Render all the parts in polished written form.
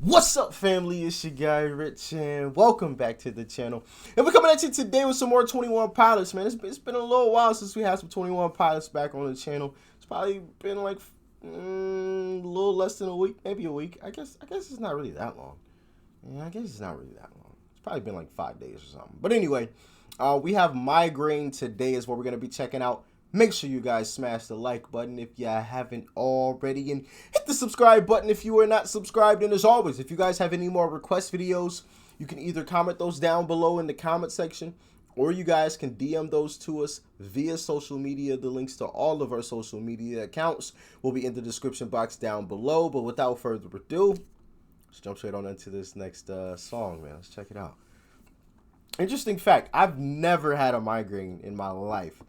What's up, family? It's your guy Rich, and welcome back to the channel. And we're coming at you today with some more 21 Pilots, man. It's been a little while since we had some 21 Pilots back on the channel. It's probably been like a little less than a week, maybe a week. I guess it's not really that long. Yeah, I guess it's not really that long. It's probably been like 5 days or something. But anyway, we have Migraine today is what we're gonna be checking out. Make sure you guys smash the like button if you haven't already, and hit the subscribe button if you are not subscribed. And as always, if you guys have any more request videos, you can either comment those down below in the comment section, or you guys can DM those to us via social media. The links to all of our social media accounts will be in the description box down below. But without further ado, let's jump straight on into this next song, man. Let's check it out. Interesting fact, I've never had a migraine in my life.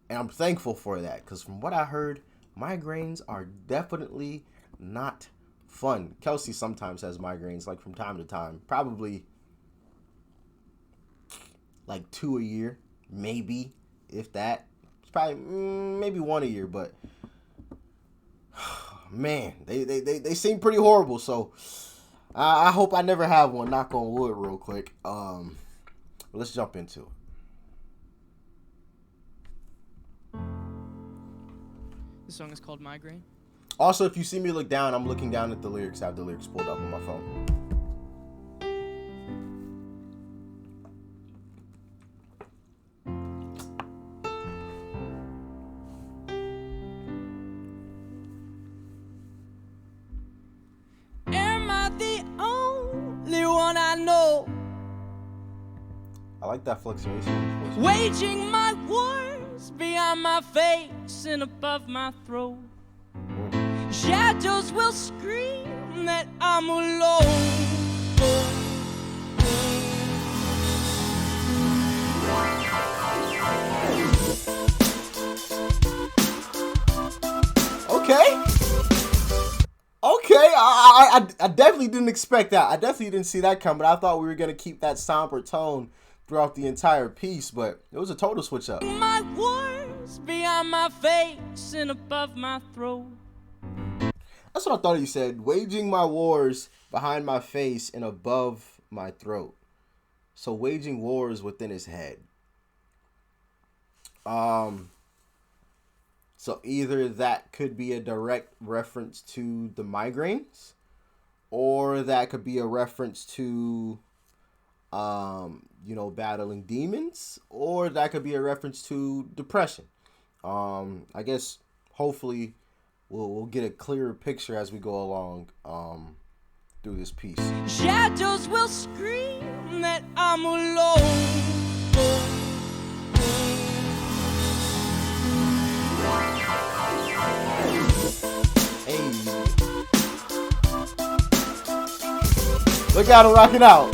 And I'm thankful for that, because from what I heard, migraines are definitely not fun. Kelsey sometimes has migraines, like from time to time, probably like 2 a year, maybe, if that. It's probably maybe 1 a year, but man, they seem pretty horrible. So I hope I never have one. Knock on wood, real quick. But let's jump into it. The song is called Migraine. Also, if you see me look down, I'm looking down at the lyrics. I have the lyrics pulled up on my phone. Am I the only one I know? I like that fluctuation. Waging my wars behind my face and above my throat. Shadows will scream that I'm alone. Okay. I definitely didn't expect that. I definitely didn't see that coming. I thought we were gonna keep that somber tone throughout the entire piece, but it was a total switch up. My wars behind my face and above my throat. That's what I thought he said. Waging my wars behind my face and above my throat. So waging wars within his head. So either that could be a direct reference to the migraines, or that could be a reference to battling demons, or that could be a reference to depression. I guess hopefully we'll get a clearer picture as we go along through this piece. Shadows will scream that I'm alone. Hey. Look at him rocking out.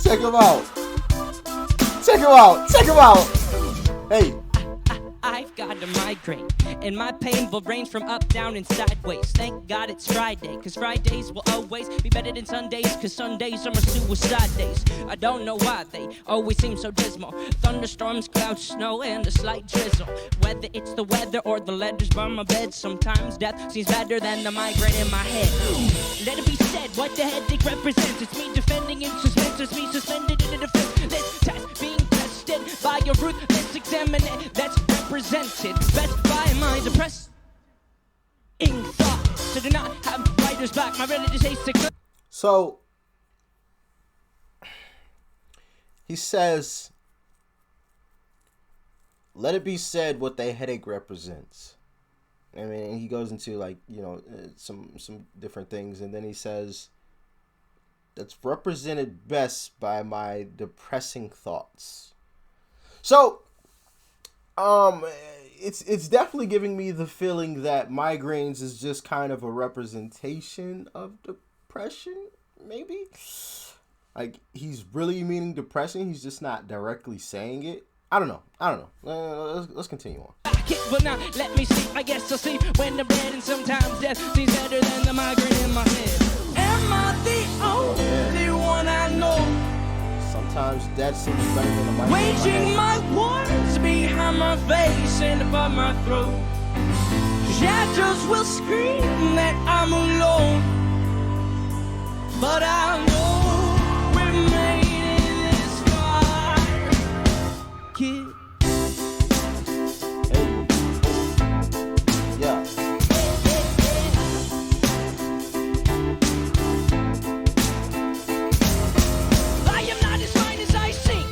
Check him out. Check him out. Check him out. Hey. I've got a migraine, and my pain will range from up, down, and sideways. Thank God it's Friday, cause Fridays will always be better than Sundays, cause Sundays are my suicide days. I don't know why they always seem so dismal. Thunderstorms, clouds, snow, and a slight drizzle. Whether it's the weather or the letters by my bed, sometimes death seems better than the migraine in my head. Let it be said what the headache represents. It's me defending in suspense, it's me suspended in a defenseless test, being tested by a ruthless examiner that's represented best by my depressing thoughts. So do not have writer's block. My religious hates to. So he says, let it be said what the headache represents. I mean, he goes into some different things, and then he says that's represented best by my depressing thoughts. So it's definitely giving me the feeling that migraines is just kind of a representation of depression, maybe. Like, he's really meaning depression, he's just not directly saying it. I don't know. Let's continue on. Well, now let me see. I guess I'll see when I'm dead, and sometimes death seems better than the migraine in my head. Am I the only one I know? Sometimes death seems better than the migraine. Waging my wars behind my face and above my throat. Shadows will scream that I'm alone. but I know we made it this far. Kid. Yeah. I am not as fine as I seem.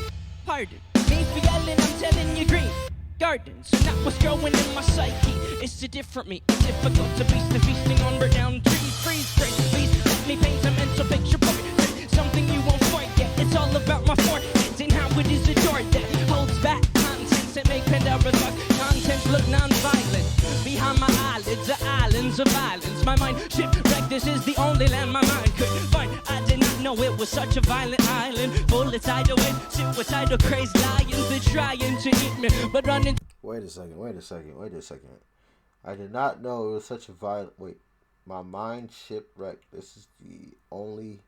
Pardon me for yelling, I'm telling you green gardens are not what's growing in my psyche. It's a different me, it's difficult to beast the feasting on burnt-down trees. Freeze, break, please let me paint a mental picture for you. Something you won't forget. It's all about my forehead and how it is adored that holds back contents that make Pandora thought contents look non-violent. Behind my eyelids, the islands of violence. My mind shipwrecked. This is the only land my mind could find. I did not know it was such a violent island, full of tidal waves, suicidal crazed lions. They're trying to eat me, but running. Wait a second. I did not know it was such a violent. Wait, my mind shipwrecked. This is the only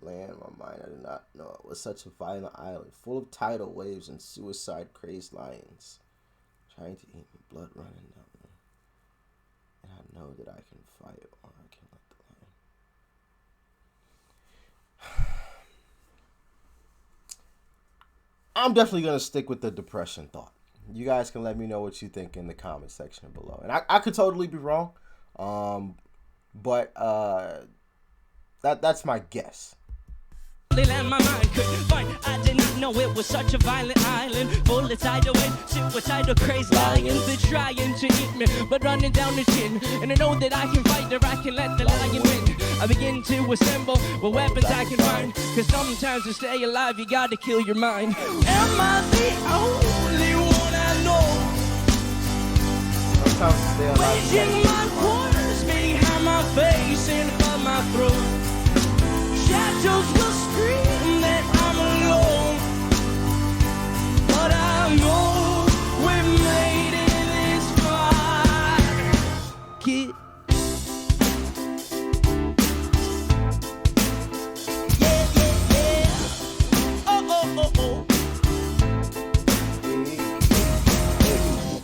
land my mind. I did not know it was such a violent island, full of tidal waves and suicide crazed lions, trying to eat me, blood running down me. And I know that I can fight or I can let the lion. I'm definitely gonna stick with the depression thought. You guys can let me know what you think in the comment section below. And I could totally be wrong. But that's my guess. Land my mind could find. I did not know it was such a violent island, full of tidal waves, suicidal crazed lions. They're trying to eat me, but running down the chin. And I know that I can fight or I can let the lion win. I begin to assemble what weapons I can find, cause sometimes to stay alive you gotta kill your mind. Am I the only one I know? Sometimes to stay alive, Waging my wars behind my face and above my throat. Shadows will scream that I'm alone, but I know we made it this far. Kid. Yeah. Oh.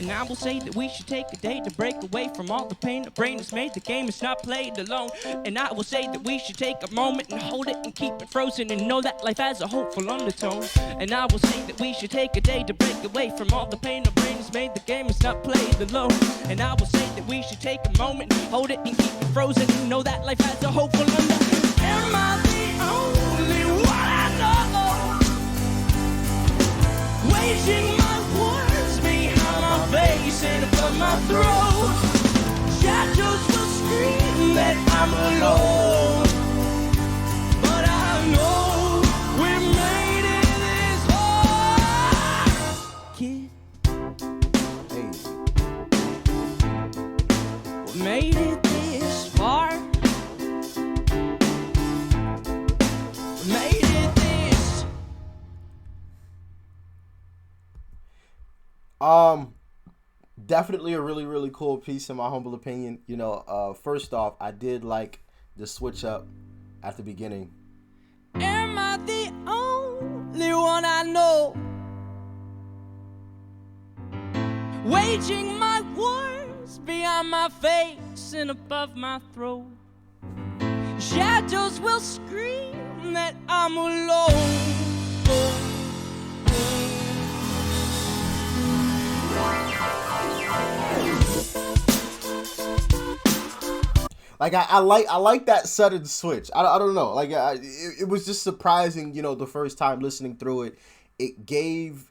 And I will say that we should take a day to break away from all the pain the brain has made. The game is not played alone. And I will say that we should take a moment and hold it and keep it frozen and know that life has a hopeful undertone. And I will say that we should take a day to break away from all the pain the brain has made. The game is not played alone. And I will say that we should take a moment and hold it and keep it frozen and know that life has a hopeful undertone. Am I the only one I know? Waging my wars behind my face and above my throat. Shadows will scream that I'm alone, but I know we made it this far. Kid. We made it this far. We made it this. Definitely a really, really cool piece in my humble opinion. You know, first off, I did like the switch up at the beginning. Am I the only one I know? Waging my wars behind my face and above my throat. Shadows will scream that I'm alone. Like I like that sudden switch. I don't know. Like it was just surprising. You know, the first time listening through it, it gave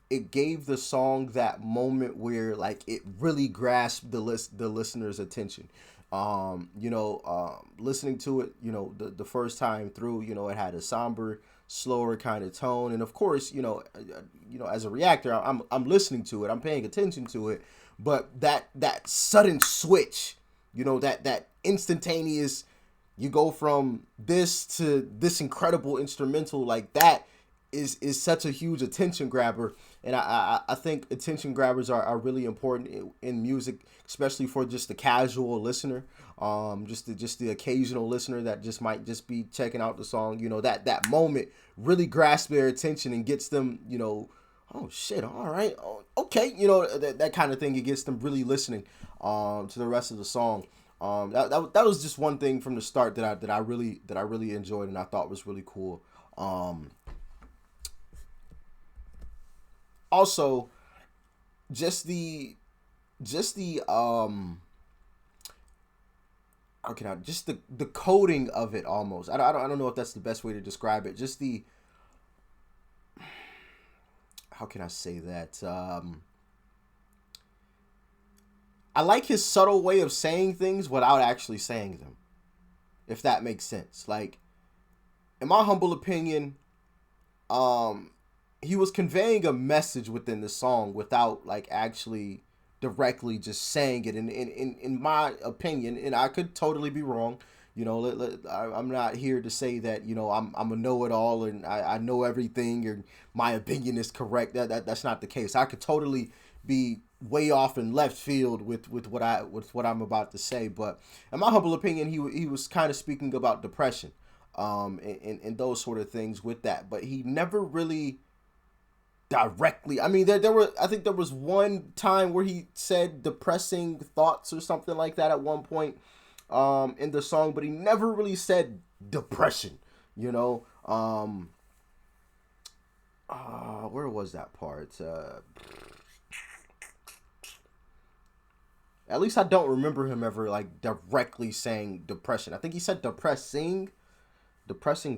the song that moment where like it really grasped the listener's attention. Listening to it, you know, the first time through, you know, it had a somber, slower kind of tone, and of course, you know, as a reactor, I'm listening to it, I'm paying attention to it, but that sudden switch, you know, that instantaneous, you go from this to this incredible instrumental, like that is such a huge attention grabber. And I think attention grabbers are really important in music, especially for just the casual listener, just the occasional listener that just might just be checking out the song. You know, that moment really grasps their attention and gets them, you know, oh shit, all right, oh, okay, you know, that kind of thing. It gets them really listening to the rest of the song. That was just one thing from the start that I really enjoyed and I thought was really cool. Also, just the how can I just the coding of it almost. I don't know if that's the best way to describe it. Just the, how can I say that? I like his subtle way of saying things without actually saying them, if that makes sense. Like, in my humble opinion, he was conveying a message within the song without like actually directly just saying it. In my opinion, and I could totally be wrong. You know, I'm not here to say that, you know, I'm a know-it-all and I know everything or my opinion is correct. That's not the case. I could totally be way off in left field with what I'm about to say. But in my humble opinion, he was kind of speaking about depression, and those sort of things with that. But he never really directly. I mean, I think there was one time where he said depressing thoughts or something like that at one point in the song, but he never really said depression, you know. Where was that part? At least I don't remember him ever like directly saying depression. I think he said depressing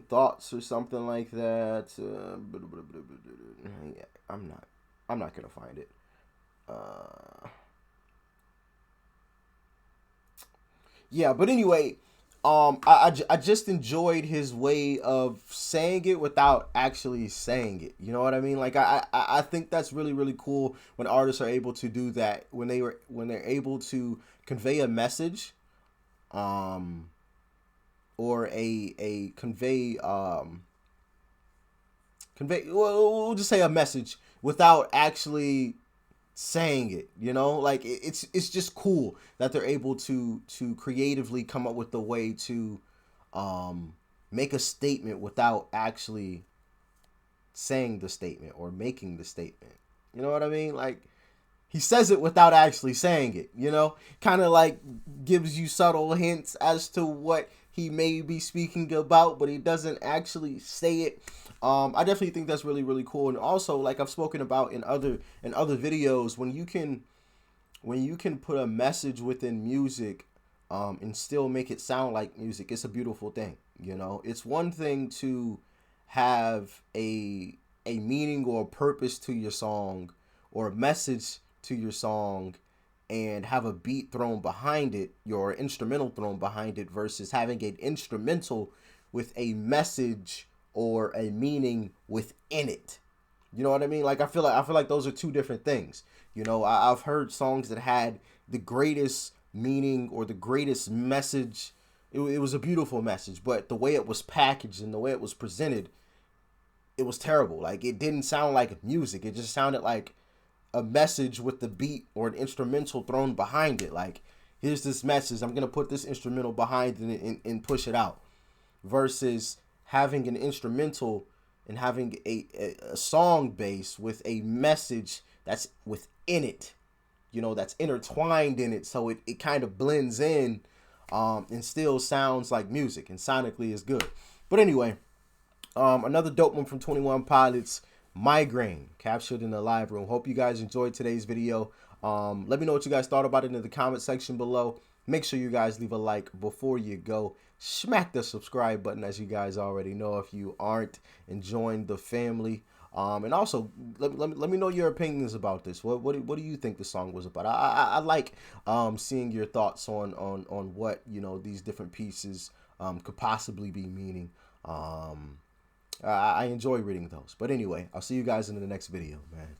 thoughts or something like that. Yeah, I'm not gonna find it. Yeah, but anyway, I just enjoyed his way of saying it without actually saying it. You know what I mean? Like I think that's really really cool when artists are able to do that, when they're able to convey a message, or a convey, well, we'll just say a message without actually saying it, you know. Like it's just cool that they're able to creatively come up with a way to make a statement without actually saying the statement or making the statement. You know what I mean? Like, he says it without actually saying it, you know? Kind of like gives you subtle hints as to what he may be speaking about, but he doesn't actually say it. I definitely think that's really, really cool. And also, like I've spoken about in other videos, when you can put a message within music, and still make it sound like music, it's a beautiful thing, you know? It's one thing to have a meaning or a purpose to your song, or a message to your song, and have a beat thrown behind it, your instrumental thrown behind it, versus having an instrumental with a message or a meaning within it. You know what I mean? Like, I feel like those are two different things. You know, I've heard songs that had the greatest meaning or the greatest message. It was a beautiful message, but the way it was packaged and the way it was presented, it was terrible. Like, it didn't sound like music. It just sounded like a message with the beat or an instrumental thrown behind it. Like, here's this message, I'm gonna put this instrumental behind it and push it out, versus having an instrumental and having a song base with a message that's within it, you know, that's intertwined in it, so it kind of blends in, and still sounds like music and sonically is good. But anyway, another dope one from 21 Pilots, Migraine, captured in the live room. Hope you guys enjoyed today's video. Let me know what you guys thought about it in the comment section below. Make sure you guys leave a like before you go. Smack the subscribe button, as you guys already know, if you aren't, and join the family. And also, let me know your opinions about this. What do you think the song was about? I like seeing your thoughts on what, you know, these different pieces could possibly be meaning. I enjoy reading those. But anyway, I'll see you guys in the next video, man.